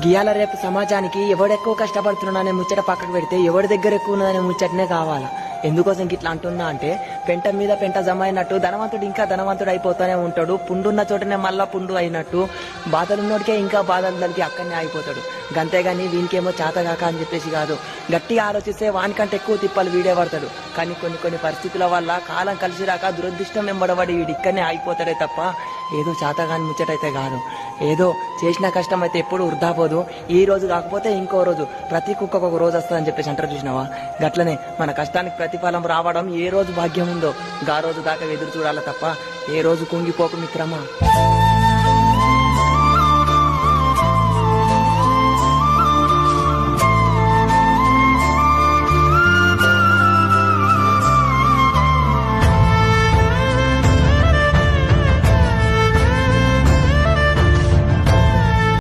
గియాల రేపు సమాజానికి ఎవడెక్కువ కష్టపడుతున్నానే ముచ్చట పక్కకు పెడితే ఎవడి దగ్గర ఎక్కువ ఉన్నదనే ముచ్చటనే కావాలా. ఎందుకోసం ఇట్లా అంటున్నా అంటే పెంట మీద పెంట జమ అయినట్టు ధనవంతుడు ఇంకా ధనవంతుడు అయిపోతానే ఉంటాడు. పుండున్న చోటనే మళ్ళా పుండు అయినట్టు బాధలున్నోడికే ఇంకా బాధలు తలిగి అక్కడనే అయిపోతాడు. గంతేగాని వీనికేమో చేతగాక అని చెప్పేసి కాదు, గట్టిగా ఆలోచిస్తే వానికంటే ఎక్కువ తిప్పలు వీడే పడతాడు. కానీ కొన్ని పరిస్థితుల వల్ల కాలం కలిసి రాక దురదృష్టం వెంబడబడి వీడు ఇక్కడనే అయిపోతాడే తప్ప ఏదో చేతగాని ముచ్చటైతే కాదు. ఏదో చేసిన కష్టం అయితే ఎప్పుడు వృధా పోదు. ఈ రోజు కాకపోతే ఇంకో రోజు, ప్రతి కుక్కకు ఒక రోజు వస్తుందని చెప్పేసి అంటారు చూసినావా. గట్లనే మన కష్టానికి ప్రతిఫలం రావడం ఏ రోజు భాగ్యం ఉందో గా రోజు దాకా ఎదురు చూడాలి తప్ప ఏ రోజు కుంగిపోకు మిత్రమా.